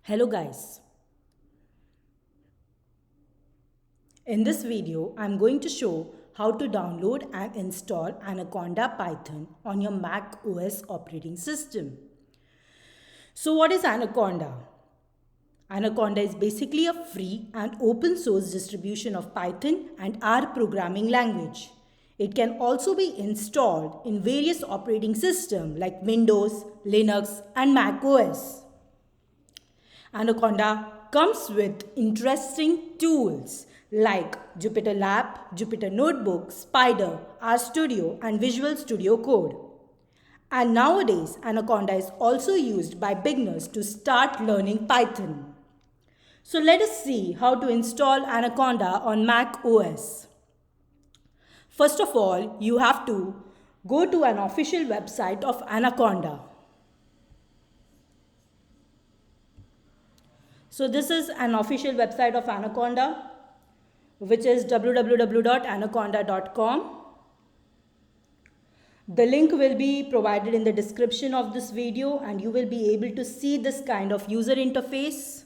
Hello guys. In this video, I'm going to show how to download and install Anaconda Python on your Mac OS operating system. So what is Anaconda? Anaconda is basically a free and open source distribution of Python and R programming language. It can also be installed in various operating systems like Windows, Linux and Mac OS. Anaconda comes with interesting tools like Jupyter Lab, Jupyter Notebook, Spider, RStudio, and Visual Studio Code. And nowadays, Anaconda is also used by beginners to start learning Python. So let us see how to install Anaconda on Mac OS. First of all, you have to go to an official website of Anaconda. So this is an official website of Anaconda, which is www.anaconda.com. The link will be provided in the description of this video and you will be able to see this kind of user interface.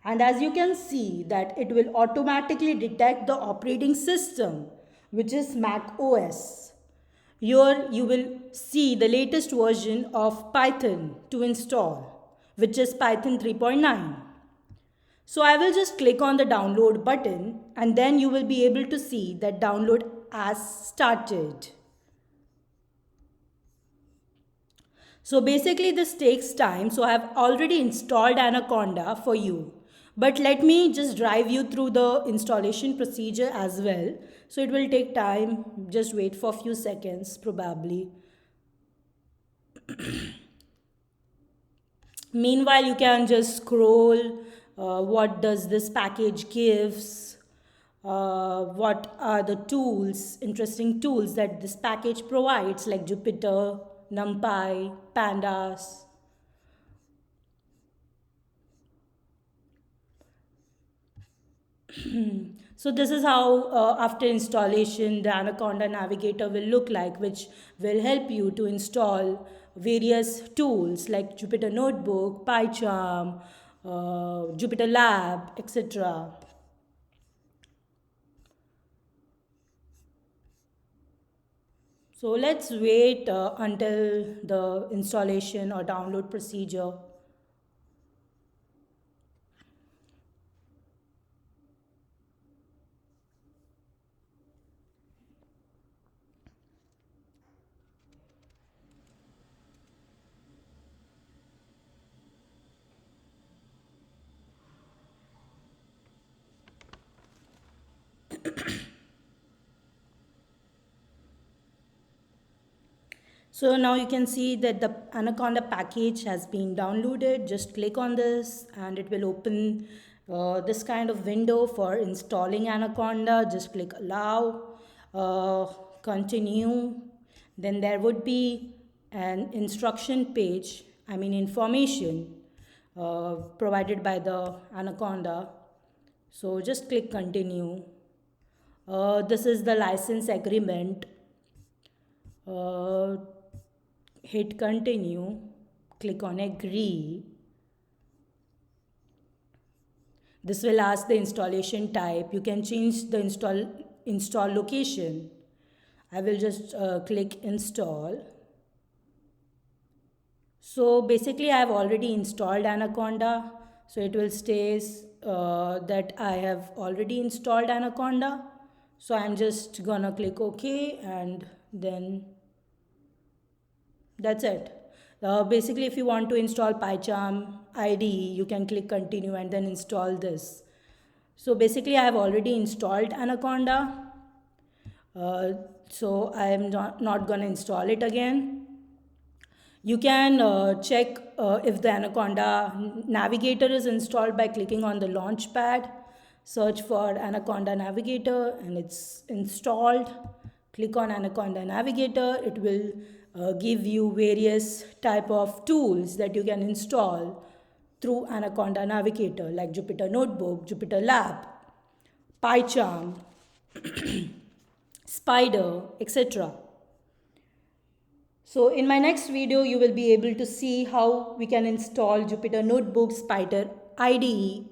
And as you can see that it will automatically detect the operating system, which is Mac OS. Here you will see the latest version of Python to install, which is Python 3.9. So I will just click on the download button and then you will be able to see that download has started. So basically this takes time. So I have already installed Anaconda for you. But let me just drive you through the installation procedure as well. So it will take time. Just wait for a few seconds probably. Meanwhile, you can just scroll. What does this package gives? What are the tools, interesting tools that this package provides, like Jupyter, NumPy, Pandas. So this is how after installation the Anaconda navigator will look like, which will help you to install various tools like Jupyter Notebook, PyCharm, Jupyter Lab, etc. So let's wait until the installation or download procedure. So now you can see that the Anaconda package has been downloaded. Just click on this and it will open this kind of window for installing Anaconda. Just click allow, continue. Then there would be an instruction page, information provided by the Anaconda. So just click continue. This is the license agreement. Hit continue, click on agree. This will ask the installation type. You can change the install location. I will just click install. So basically I have already installed Anaconda. So it will state that I have already installed Anaconda. So I'm just gonna click OK and then that's it. Basically, if you want to install PyCharm IDE, you can click continue and then install this. So basically, I have already installed Anaconda. So I am not going to install it again. You can check if the Anaconda Navigator is installed by clicking on the Launchpad. Search for Anaconda Navigator and it's installed. Click on Anaconda Navigator. It will give you various type of tools that you can install through Anaconda Navigator like Jupyter Notebook, Jupyter Lab, PyCharm, Spider, etc. So in my next video, you will be able to see how we can install Jupyter Notebook Spider IDE